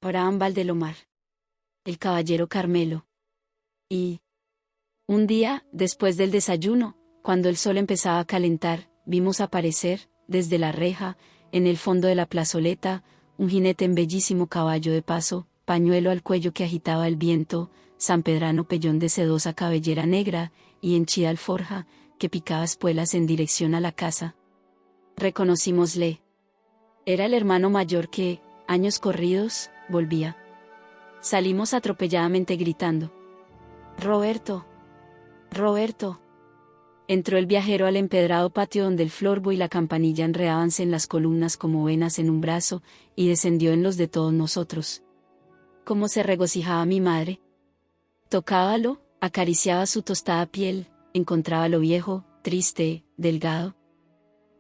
Abraham Valdelomar, el caballero Carmelo. Y un día, después del desayuno, cuando el sol empezaba a calentar, vimos aparecer, desde la reja, en el fondo de la plazoleta, un jinete en bellísimo caballo de paso, pañuelo al cuello que agitaba el viento, sanpedrano pellón de sedosa cabellera negra, y henchida alforja, que picaba espuelas en dirección a la casa. Reconocímosle. Era el hermano mayor que, años corridos, volvía. Salimos atropelladamente gritando: «¡Roberto! ¡Roberto!». Entró el viajero al empedrado patio donde el florbo y la campanilla enredábanse en las columnas como venas en un brazo, y descendió en los de todos nosotros. Cómo se regocijaba mi madre. Tocábalo, acariciaba su tostada piel, encontrábalo viejo, triste, delgado.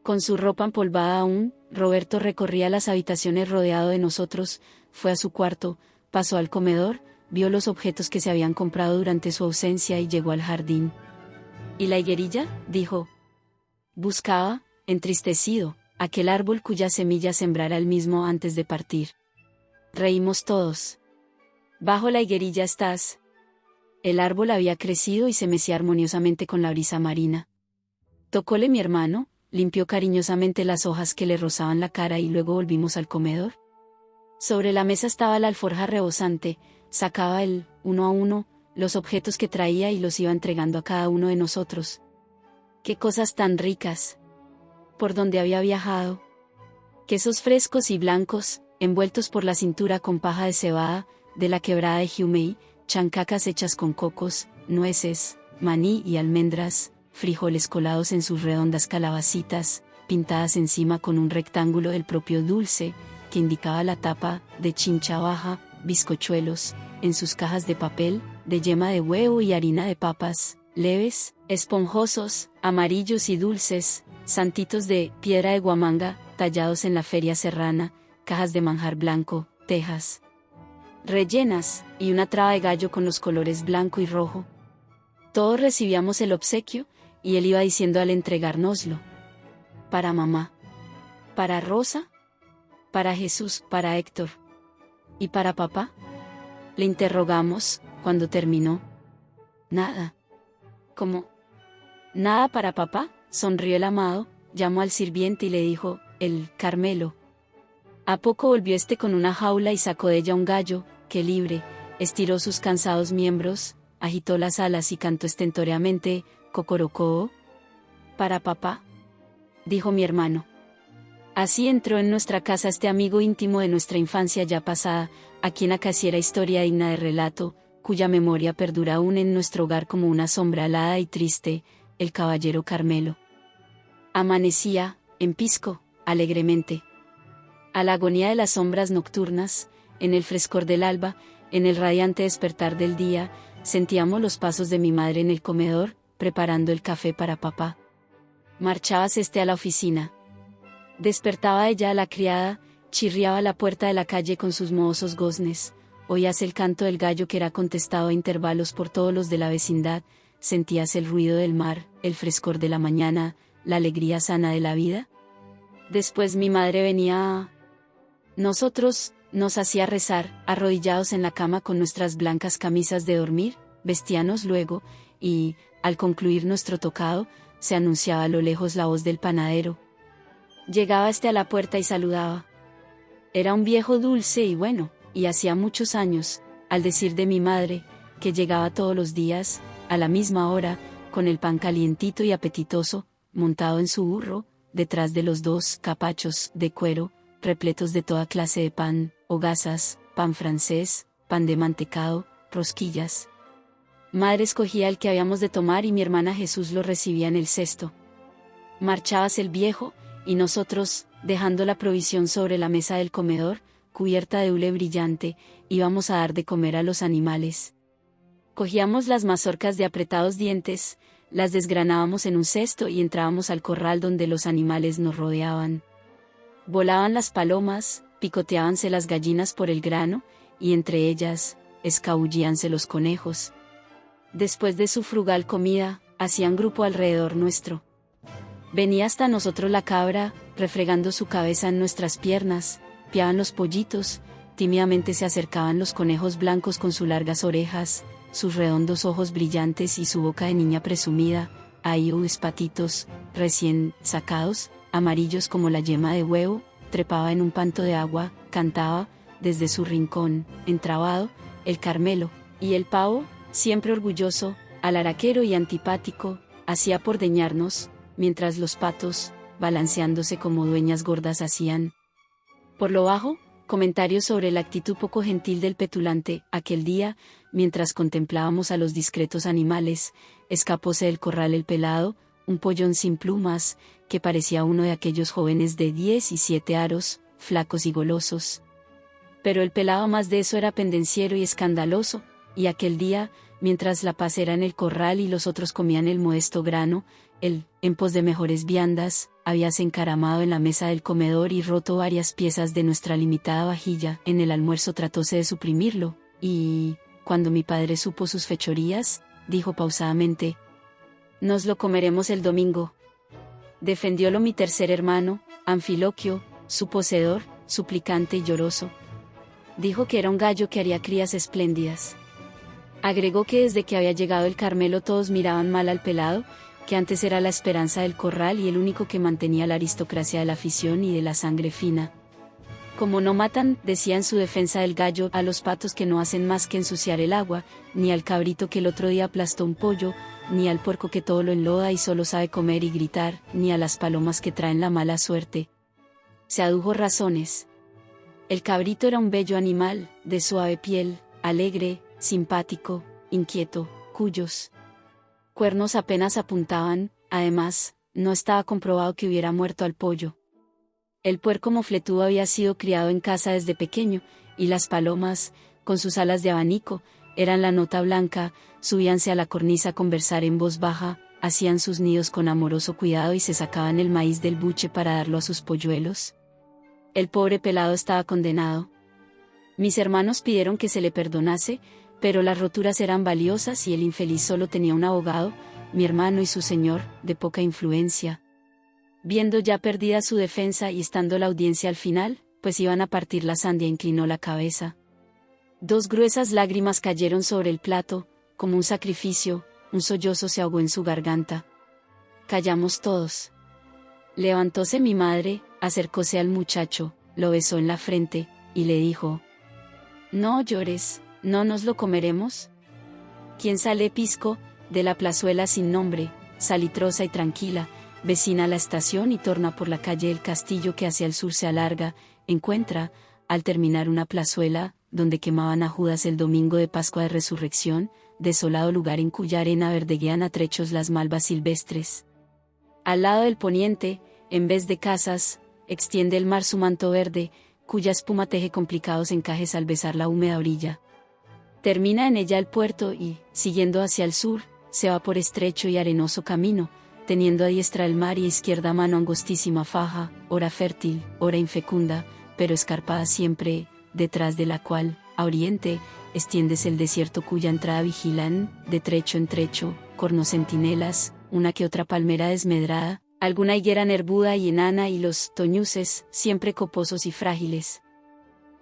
Con su ropa empolvada aún, Roberto recorría las habitaciones rodeado de nosotros, fue a su cuarto, pasó al comedor, vio los objetos que se habían comprado durante su ausencia y llegó al jardín. ¿Y la higuerilla?, dijo. Buscaba, entristecido, aquel árbol cuya semilla sembrara él mismo antes de partir. Reímos todos. Bajo la higuerilla estás. El árbol había crecido y se mecía armoniosamente con la brisa marina. Tocóle mi hermano, limpió cariñosamente las hojas que le rozaban la cara y luego volvimos al comedor. Sobre la mesa estaba la alforja rebosante, sacaba él, uno a uno, los objetos que traía y los iba entregando a cada uno de nosotros. ¡Qué cosas tan ricas! ¿Por dónde había viajado? Quesos frescos y blancos, envueltos por la cintura con paja de cebada, de la quebrada de Jiumei, chancacas hechas con cocos, nueces, maní y almendras, frijoles colados en sus redondas calabacitas, pintadas encima con un rectángulo del propio dulce, que indicaba la tapa, de chincha baja, bizcochuelos, en sus cajas de papel, de yema de huevo y harina de papas, leves, esponjosos, amarillos y dulces, santitos de piedra de Guamanga, tallados en la feria serrana, cajas de manjar blanco, tejas rellenas, y una traba de gallo con los colores blanco y rojo. Todos recibíamos el obsequio, y él iba diciendo al entregárnoslo: para mamá, para Rosa, para Jesús, para Héctor. ¿Y para papá?, le interrogamos, cuando terminó. Nada. ¿Cómo? ¿Nada para papá?, sonrió el amado, llamó al sirviente y le dijo: el Carmelo. A poco volvió este con una jaula y sacó de ella un gallo, que libre, estiró sus cansados miembros, agitó las alas y cantó estentóreamente: «Cocorocó». «¿Para papá?», dijo mi hermano. Así entró en nuestra casa este amigo íntimo de nuestra infancia ya pasada, a quien acaeciera historia digna de relato, cuya memoria perdura aún en nuestro hogar como una sombra alada y triste, el caballero Carmelo. Amanecía, en Pisco, alegremente. A la agonía de las sombras nocturnas, en el frescor del alba, en el radiante despertar del día, sentíamos los pasos de mi madre en el comedor, preparando el café para papá. Marchabas a la oficina. Despertaba ella a la criada, chirriaba la puerta de la calle con sus mohosos goznes, oías el canto del gallo que era contestado a intervalos por todos los de la vecindad, sentías el ruido del mar, el frescor de la mañana, la alegría sana de la vida. Después mi madre venía a nosotros, nos hacía rezar, arrodillados en la cama con nuestras blancas camisas de dormir, vestíanos luego, y, al concluir nuestro tocado, se anunciaba a lo lejos la voz del panadero. Llegaba a la puerta y saludaba. Era un viejo dulce y bueno, y hacía muchos años, al decir de mi madre, que llegaba todos los días, a la misma hora, con el pan calientito y apetitoso, montado en su burro, detrás de los dos capachos de cuero, repletos de toda clase de pan, hogazas, pan francés, pan de mantecado, rosquillas. Madre escogía el que habíamos de tomar y mi hermana Jesús lo recibía en el cesto. Marchabas el viejo, y nosotros, dejando la provisión sobre la mesa del comedor, cubierta de hule brillante, íbamos a dar de comer a los animales. Cogíamos las mazorcas de apretados dientes, las desgranábamos en un cesto y entrábamos al corral donde los animales nos rodeaban. Volaban las palomas, picoteábanse las gallinas por el grano, y entre ellas, escabullíanse los conejos. Después de su frugal comida, hacían grupo alrededor nuestro. Venía hasta nosotros la cabra, refregando su cabeza en nuestras piernas, piaban los pollitos, tímidamente se acercaban los conejos blancos con sus largas orejas, sus redondos ojos brillantes y su boca de niña presumida. Ahí patitos, recién sacados, amarillos como la yema de huevo, trepaba en un panto de agua, cantaba, desde su rincón, entrabado, el Carmelo, y el pavo, siempre orgulloso, alaraquero y antipático, hacía por deñarnos, mientras los patos, balanceándose como dueñas gordas hacían. Por lo bajo, comentarios sobre la actitud poco gentil del petulante. Aquel día, mientras contemplábamos a los discretos animales, escapóse del corral el pelado, un pollón sin plumas, que parecía uno de aquellos jóvenes de 17 aros, flacos y golosos. Pero el pelado más de eso era pendenciero y escandaloso, y aquel día, mientras la paz era en el corral y los otros comían el modesto grano, él, en pos de mejores viandas, habíase encaramado en la mesa del comedor y roto varias piezas de nuestra limitada vajilla. En el almuerzo tratóse de suprimirlo, y, cuando mi padre supo sus fechorías, dijo pausadamente: «Nos lo comeremos el domingo». Defendiólo mi tercer hermano, Anfiloquio, su poseedor, suplicante y lloroso. Dijo que era un gallo que haría crías espléndidas. Agregó que desde que había llegado el Carmelo todos miraban mal al pelado, que antes era la esperanza del corral y el único que mantenía la aristocracia de la afición y de la sangre fina. Como no matan, decía en su defensa del gallo, a los patos que no hacen más que ensuciar el agua, ni al cabrito que el otro día aplastó un pollo, ni al puerco que todo lo enloda y solo sabe comer y gritar, ni a las palomas que traen la mala suerte. Se adujo razones. El cabrito era un bello animal, de suave piel, alegre, simpático, inquieto, cuyos cuernos apenas apuntaban. Además, no estaba comprobado que hubiera muerto al pollo. El puerco mofletudo había sido criado en casa desde pequeño, y las palomas, con sus alas de abanico, eran la nota blanca, subíanse a la cornisa a conversar en voz baja, hacían sus nidos con amoroso cuidado y se sacaban el maíz del buche para darlo a sus polluelos. El pobre pelado estaba condenado. Mis hermanos pidieron que se le perdonase, pero las roturas eran valiosas y el infeliz solo tenía un abogado, mi hermano y su señor, de poca influencia. Viendo ya perdida su defensa y estando la audiencia al final, pues iban a partir la sandia, inclinó la cabeza. 2 gruesas lágrimas cayeron sobre el plato, como un sacrificio, un sollozo se ahogó en su garganta. Callamos todos. Levantóse mi madre, acercóse al muchacho, lo besó en la frente, y le dijo: «No llores, ¿no nos lo comeremos?». Quien sale pisco, de la plazuela sin nombre, salitrosa y tranquila, vecina a la estación y torna por la calle del Castillo que hacia el sur se alarga, encuentra, al terminar una plazuela, donde quemaban a Judas el domingo de Pascua de Resurrección, desolado lugar en cuya arena verdeguean a trechos las malvas silvestres. Al lado del poniente, en vez de casas, extiende el mar su manto verde, cuya espuma teje complicados encajes al besar la húmeda orilla. Termina en ella el puerto y, siguiendo hacia el sur, se va por estrecho y arenoso camino, teniendo a diestra el mar y a izquierda mano angostísima faja, ora fértil, ora infecunda, pero escarpada siempre, detrás de la cual, a oriente, extiéndese el desierto cuya entrada vigilan, de trecho en trecho, cornos centinelas, una que otra palmera desmedrada, alguna higuera nervuda y enana y los toñuces, siempre coposos y frágiles.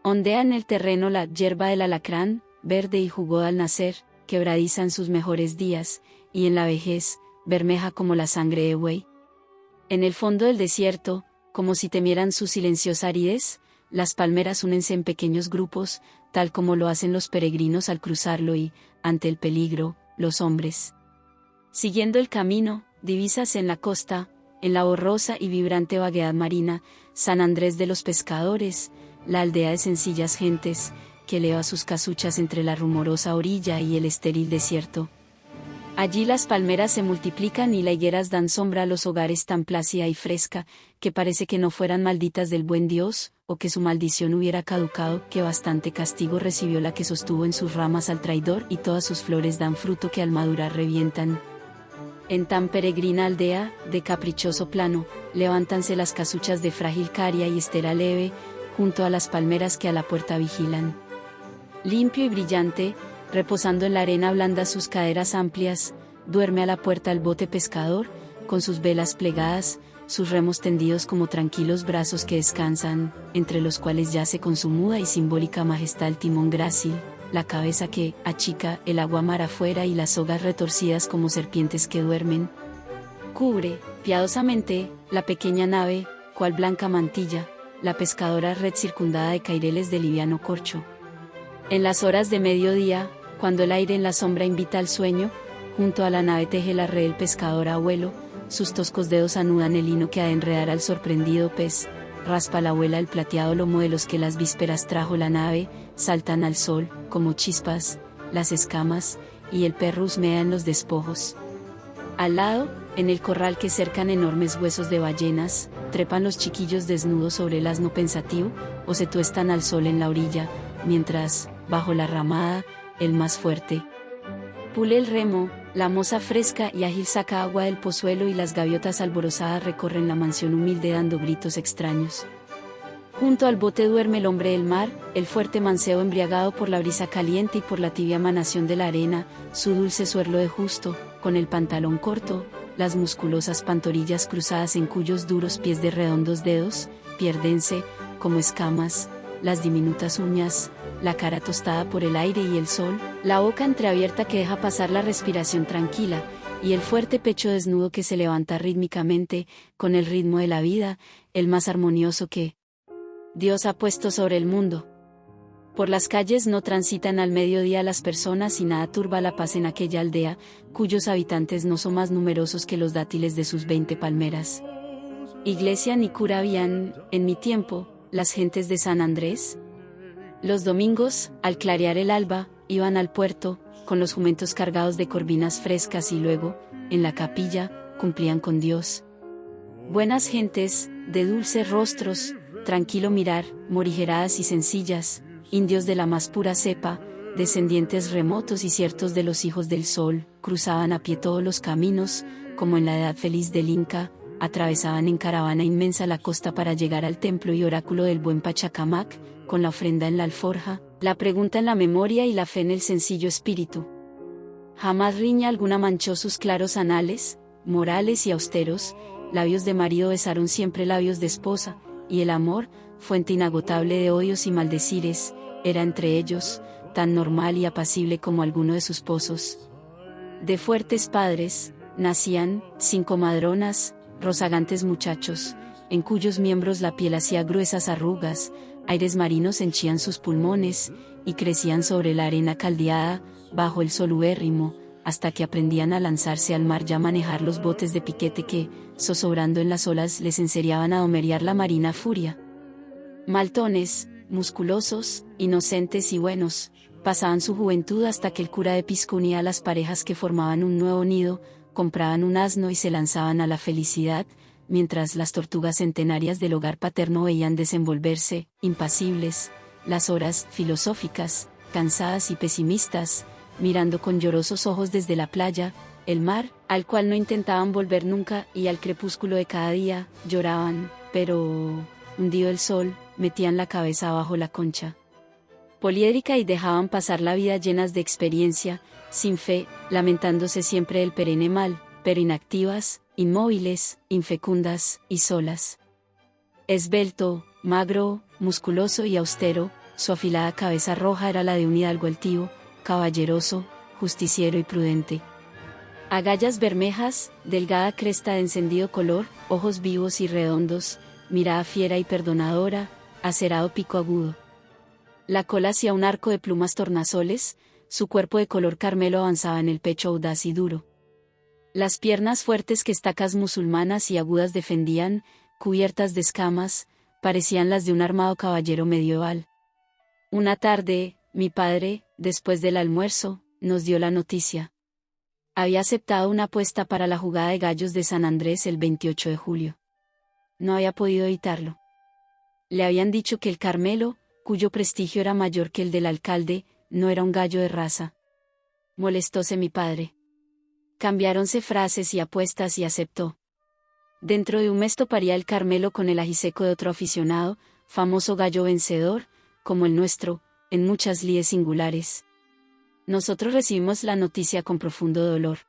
Ondea en el terreno la yerba del alacrán, verde y jugosa al nacer, quebradiza en sus mejores días, y en la vejez, bermeja como la sangre de buey. En el fondo del desierto, como si temieran su silenciosa aridez, las palmeras únense en pequeños grupos, tal como lo hacen los peregrinos al cruzarlo y, ante el peligro, los hombres. Siguiendo el camino, divisas en la costa, en la borrosa y vibrante vaguedad marina, San Andrés de los Pescadores, la aldea de sencillas gentes, que eleva sus casuchas entre la rumorosa orilla y el estéril desierto. Allí las palmeras se multiplican y las higueras dan sombra a los hogares tan plácida y fresca, que parece que no fueran malditas del buen Dios, o que su maldición hubiera caducado, que bastante castigo recibió la que sostuvo en sus ramas al traidor y todas sus flores dan fruto que al madurar revientan. En tan peregrina aldea, de caprichoso plano, levántanse las casuchas de frágil caria y estera leve, junto a las palmeras que a la puerta vigilan. Limpio y brillante, reposando en la arena blanda sus caderas amplias, duerme a la puerta el bote pescador, con sus velas plegadas, sus remos tendidos como tranquilos brazos que descansan, entre los cuales yace con su muda y simbólica majestad el timón grácil, la cabeza que achica el agua mar afuera y las sogas retorcidas como serpientes que duermen. Cubre, piadosamente, la pequeña nave, cual blanca mantilla, la pescadora red circundada de caireles de liviano corcho. En las horas de mediodía, cuando el aire en la sombra invita al sueño, junto a la nave teje la red el pescador abuelo, sus toscos dedos anudan el hilo que ha de enredar al sorprendido pez, raspa la abuela el plateado lomo de los que las vísperas trajo la nave, saltan al sol, como chispas, las escamas, y el perro husmea en los despojos. Al lado, en el corral que cercan enormes huesos de ballenas, trepan los chiquillos desnudos sobre el asno pensativo, o se tuestan al sol en la orilla, mientras, bajo la ramada, el más fuerte pule el remo, la moza fresca y ágil saca agua del pozuelo y las gaviotas alborozadas recorren la mansión humilde dando gritos extraños. Junto al bote duerme el hombre del mar, el fuerte mancebo embriagado por la brisa caliente y por la tibia emanación de la arena, su dulce suerlo de justo, con el pantalón corto, las musculosas pantorrillas cruzadas en cuyos duros pies de redondos dedos, piérdense, como escamas, las diminutas uñas, la cara tostada por el aire y el sol, la boca entreabierta que deja pasar la respiración tranquila, y el fuerte pecho desnudo que se levanta rítmicamente, con el ritmo de la vida, el más armonioso que Dios ha puesto sobre el mundo. Por las calles no transitan al mediodía las personas y nada turba la paz en aquella aldea, cuyos habitantes no son más numerosos que los dátiles de sus 20 palmeras. Iglesia ni cura habían, en mi tiempo, las gentes de San Andrés. Los domingos, al clarear el alba, iban al puerto, con los jumentos cargados de corvinas frescas y luego, en la capilla, cumplían con Dios. Buenas gentes, de dulces rostros, tranquilo mirar, morigeradas y sencillas, indios de la más pura cepa, descendientes remotos y ciertos de los hijos del sol, cruzaban a pie todos los caminos, como en la edad feliz del Inca, atravesaban en caravana inmensa la costa para llegar al templo y oráculo del buen Pachacamac, con la ofrenda en la alforja, la pregunta en la memoria y la fe en el sencillo espíritu. Jamás riña alguna manchó sus claros anales, morales y austeros, labios de marido besaron siempre labios de esposa, y el amor, fuente inagotable de odios y maldecires, era entre ellos, tan normal y apacible como alguno de sus pozos. De fuertes padres, nacían, 5 madronas, rozagantes muchachos, en cuyos miembros la piel hacía gruesas arrugas, aires marinos henchían sus pulmones, y crecían sobre la arena caldeada, bajo el sol ubérrimo, hasta que aprendían a lanzarse al mar y a manejar los botes de piquete que, zozobrando en las olas, les enseriaban a domerear la marina furia. Maltones, musculosos, inocentes y buenos, pasaban su juventud hasta que el cura de Pisco unía a las parejas que formaban un nuevo nido, compraban un asno y se lanzaban a la felicidad, mientras las tortugas centenarias del hogar paterno veían desenvolverse, impasibles, las horas filosóficas, cansadas y pesimistas, mirando con llorosos ojos desde la playa, el mar, al cual no intentaban volver nunca, y al crepúsculo de cada día, lloraban, pero, hundido el sol, metían la cabeza bajo la concha poliédrica y dejaban pasar la vida llenas de experiencia, sin fe, lamentándose siempre del perenne mal, pero inactivas, inmóviles, infecundas, y solas. Esbelto, magro, musculoso y austero, su afilada cabeza roja era la de un hidalgo altivo, caballeroso, justiciero y prudente. Agallas bermejas, delgada cresta de encendido color, ojos vivos y redondos, mirada fiera y perdonadora, acerado pico agudo. La cola hacía un arco de plumas tornasoles, su cuerpo de color carmelo avanzaba en el pecho audaz y duro. Las piernas fuertes que estacas musulmanas y agudas defendían, cubiertas de escamas, parecían las de un armado caballero medieval. Una tarde, mi padre, después del almuerzo, nos dio la noticia. Había aceptado una apuesta para la jugada de gallos de San Andrés el 28 de julio. No había podido evitarlo. Le habían dicho que el Carmelo, cuyo prestigio era mayor que el del alcalde, no era un gallo de raza. Molestóse mi padre. Cambiáronse frases y apuestas y aceptó. Dentro de un mes toparía el Carmelo con el ajiseco de otro aficionado, famoso gallo vencedor, como el nuestro, en muchas lides singulares. Nosotros recibimos la noticia con profundo dolor.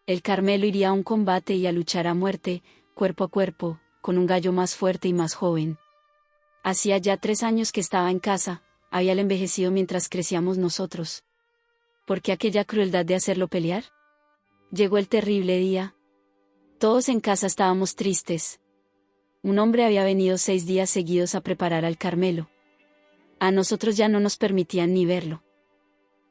El Carmelo iría a un combate y a luchar a muerte, cuerpo a cuerpo, con un gallo más fuerte y más joven. Hacía ya 3 años que estaba en casa, había envejecido mientras crecíamos nosotros. ¿Por qué aquella crueldad de hacerlo pelear? Llegó el terrible día. Todos en casa estábamos tristes. Un hombre había venido 6 días seguidos a preparar al Carmelo. A nosotros ya no nos permitían ni verlo.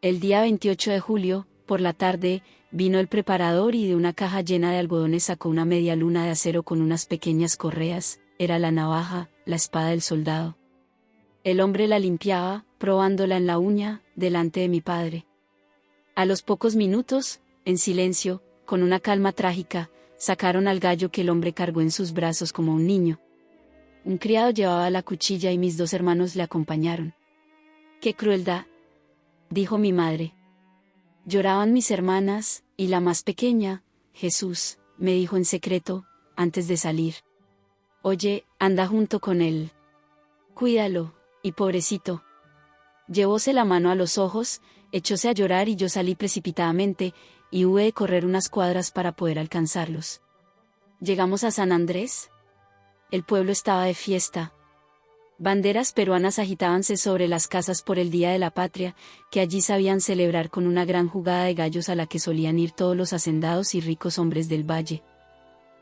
El día 28 de julio, por la tarde, vino el preparador y de una caja llena de algodones sacó una media luna de acero con unas pequeñas correas, era la navaja, la espada del soldado. El hombre la limpiaba, probándola en la uña, delante de mi padre. A los pocos minutos, en silencio, con una calma trágica, sacaron al gallo que el hombre cargó en sus brazos como un niño. Un criado llevaba la cuchilla y mis 2 hermanos le acompañaron. ¡Qué crueldad!, dijo mi madre. Lloraban mis hermanas, y la más pequeña, Jesús, me dijo en secreto, antes de salir. Oye, anda junto con él. Cuídalo, y pobrecito. Llevóse la mano a los ojos, echóse a llorar y yo salí precipitadamente, y hube de correr unas cuadras para poder alcanzarlos. Llegamos a San Andrés. El pueblo estaba de fiesta. Banderas peruanas agitábanse sobre las casas por el Día de la Patria, que allí sabían celebrar con una gran jugada de gallos a la que solían ir todos los hacendados y ricos hombres del valle.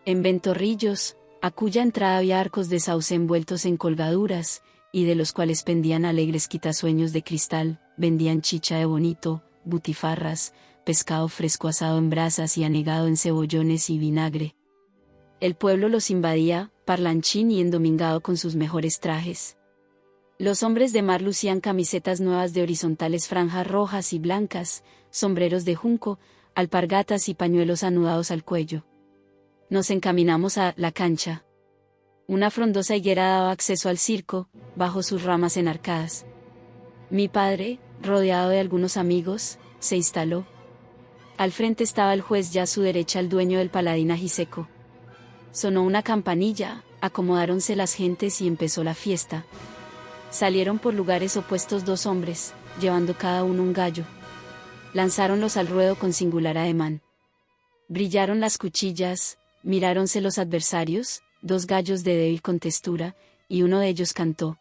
En Ventorrillos, a cuya entrada había arcos de sauce envueltos en colgaduras, y de los cuales pendían alegres quitasueños de cristal, vendían chicha de bonito, butifarras, pescado fresco asado en brasas y anegado en cebollones y vinagre. El pueblo los invadía, parlanchín y endomingado con sus mejores trajes. Los hombres de mar lucían camisetas nuevas de horizontales franjas rojas y blancas, sombreros de junco, alpargatas y pañuelos anudados al cuello. Nos encaminamos a la cancha. Una frondosa higuera daba acceso al circo, bajo sus ramas enarcadas. Mi padre, rodeado de algunos amigos, se instaló. Al frente estaba el juez y a su derecha el dueño del paladín ajiseco. Sonó una campanilla, acomodáronse las gentes y empezó la fiesta. Salieron por lugares opuestos 2 hombres, llevando cada uno un gallo. Lanzáronlos al ruedo con singular ademán. Brillaron las cuchillas, miráronse los adversarios, 2 gallos de débil contextura, y uno de ellos cantó.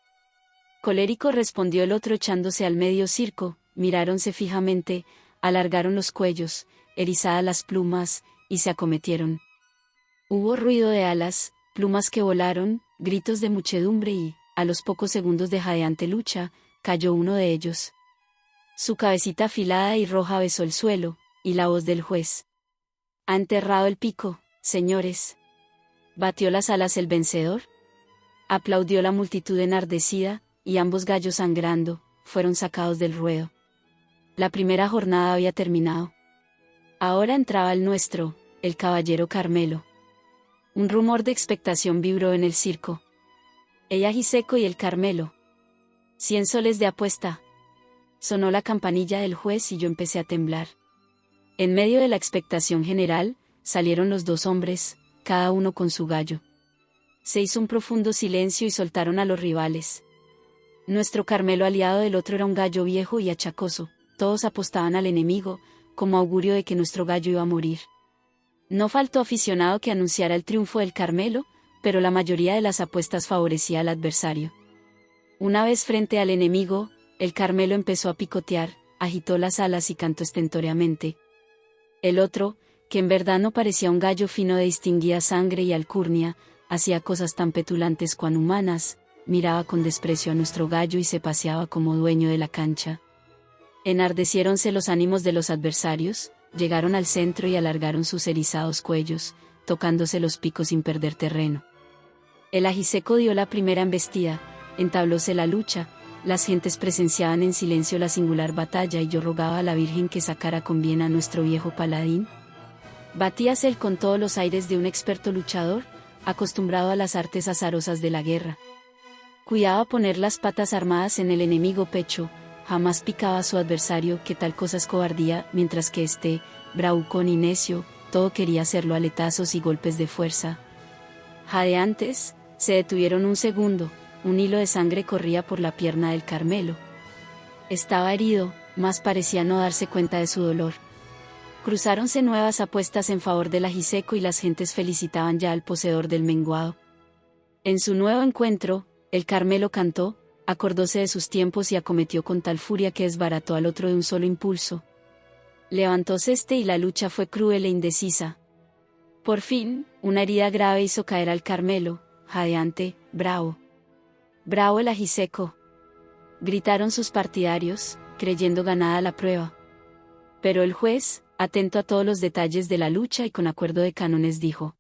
Colérico respondió el otro echándose al medio circo, miráronse fijamente, alargaron los cuellos, erizadas las plumas, y se acometieron. Hubo ruido de alas, plumas que volaron, gritos de muchedumbre y, a los pocos segundos de jadeante lucha, cayó uno de ellos. Su cabecita afilada y roja besó el suelo, y la voz del juez. ¿Ha enterrado el pico, señores? ¿Batió las alas el vencedor? Aplaudió la multitud enardecida, y ambos gallos sangrando, fueron sacados del ruedo. La primera jornada había terminado. Ahora entraba el nuestro, el caballero Carmelo. Un rumor de expectación vibró en el circo. El ajiseco y el Carmelo. 100 soles de apuesta. Sonó la campanilla del juez y yo empecé a temblar. En medio de la expectación general, salieron los 2 hombres, cada uno con su gallo. Se hizo un profundo silencio y soltaron a los rivales. Nuestro Carmelo aliado del otro era un gallo viejo y achacoso, todos apostaban al enemigo, como augurio de que nuestro gallo iba a morir. No faltó aficionado que anunciara el triunfo del Carmelo, pero la mayoría de las apuestas favorecía al adversario. Una vez frente al enemigo, el Carmelo empezó a picotear, agitó las alas y cantó estentóreamente. El otro, que en verdad no parecía un gallo fino de distinguida sangre y alcurnia, hacía cosas tan petulantes cuan humanas, miraba con desprecio a nuestro gallo y se paseaba como dueño de la cancha. Enardeciéronse los ánimos de los adversarios, llegaron al centro y alargaron sus erizados cuellos, tocándose los picos sin perder terreno. El ajiseco dio la primera embestida, entablóse la lucha, las gentes presenciaban en silencio la singular batalla y yo rogaba a la Virgen que sacara con bien a nuestro viejo paladín. Batíase él con todos los aires de un experto luchador, acostumbrado a las artes azarosas de la guerra. Cuidaba poner las patas armadas en el enemigo pecho, jamás picaba a su adversario, que tal cosa es cobardía, mientras que este, bravucón y necio, todo quería hacerlo a aletazos y golpes de fuerza. Jadeantes, se detuvieron un segundo, un hilo de sangre corría por la pierna del Carmelo. Estaba herido, mas parecía no darse cuenta de su dolor. Cruzáronse nuevas apuestas en favor del ajiseco y las gentes felicitaban ya al poseedor del menguado. En su nuevo encuentro, el Carmelo cantó, acordóse de sus tiempos y acometió con tal furia que desbarató al otro de un solo impulso. Levantóse y la lucha fue cruel e indecisa. Por fin, una herida grave hizo caer al Carmelo, jadeante, bravo. ¡Bravo el ajiseco! Gritaron sus partidarios, creyendo ganada la prueba. Pero el juez, atento a todos los detalles de la lucha y con acuerdo de cánones, dijo: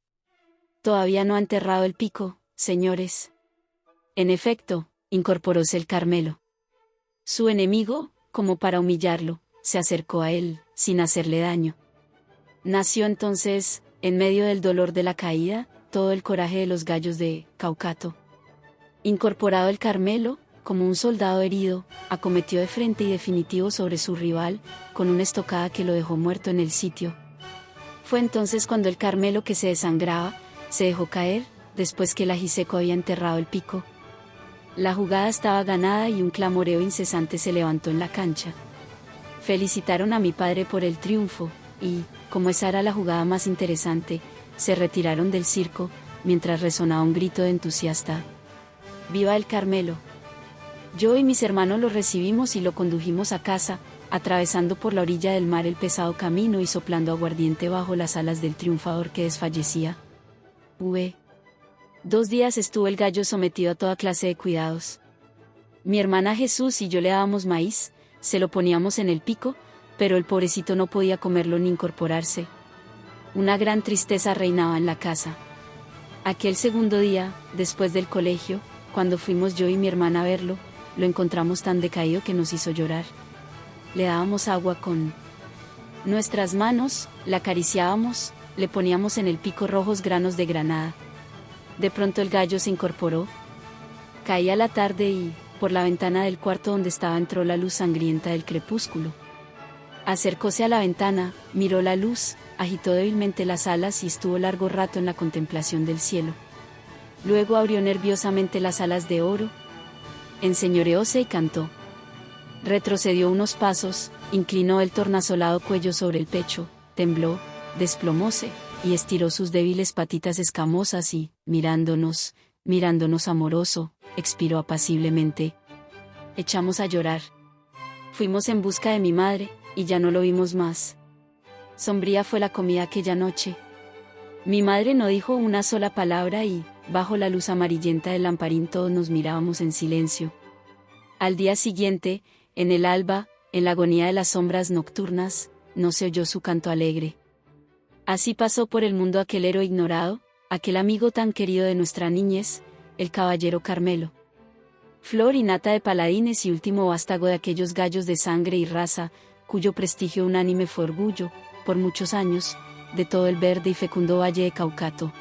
«Todavía no ha enterrado el pico, señores». En efecto, incorporóse el Carmelo. Su enemigo, como para humillarlo, se acercó a él, sin hacerle daño. Nació entonces, en medio del dolor de la caída, todo el coraje de los gallos de Caucato. Incorporado el Carmelo, como un soldado herido, acometió de frente y definitivo sobre su rival, con una estocada que lo dejó muerto en el sitio. Fue entonces cuando el Carmelo, que se desangraba, se dejó caer, después que el ajiseco había enterrado el pico. La jugada estaba ganada y un clamoreo incesante se levantó en la cancha. Felicitaron a mi padre por el triunfo, y, como esa era la jugada más interesante, se retiraron del circo, mientras resonaba un grito de entusiasta: «¡Viva el Carmelo!». Yo y mis hermanos lo recibimos y lo condujimos a casa, atravesando por la orilla del mar el pesado camino y soplando aguardiente bajo las alas del triunfador que desfallecía. 2 días estuvo el gallo sometido a toda clase de cuidados. Mi hermana Jesús y yo le dábamos maíz, se lo poníamos en el pico, pero el pobrecito no podía comerlo ni incorporarse. Una gran tristeza reinaba en la casa. Aquel segundo día, después del colegio, cuando fuimos yo y mi hermana a verlo, lo encontramos tan decaído que nos hizo llorar. Le dábamos agua con nuestras manos, la acariciábamos, le poníamos en el pico rojos granos de granada. De pronto el gallo se incorporó. Caía la tarde y, por la ventana del cuarto donde estaba, entró la luz sangrienta del crepúsculo. Acercóse a la ventana, miró la luz, agitó débilmente las alas y estuvo largo rato en la contemplación del cielo. Luego abrió nerviosamente las alas de oro, enseñoreóse y cantó. Retrocedió unos pasos, inclinó el tornasolado cuello sobre el pecho, tembló, desplomóse, y estiró sus débiles patitas escamosas y, mirándonos amoroso, expiró apaciblemente. Echamos a llorar. Fuimos en busca de mi madre, y ya no lo vimos más. Sombría fue la comida aquella noche. Mi madre no dijo una sola palabra y, bajo la luz amarillenta del lamparín, todos nos mirábamos en silencio. Al día siguiente, en el alba, en la agonía de las sombras nocturnas, no se oyó su canto alegre. Así pasó por el mundo aquel héroe ignorado, aquel amigo tan querido de nuestra niñez, el caballero Carmelo. Flor y nata de paladines y último vástago de aquellos gallos de sangre y raza, cuyo prestigio unánime fue orgullo, por muchos años, de todo el verde y fecundo valle de Caucato.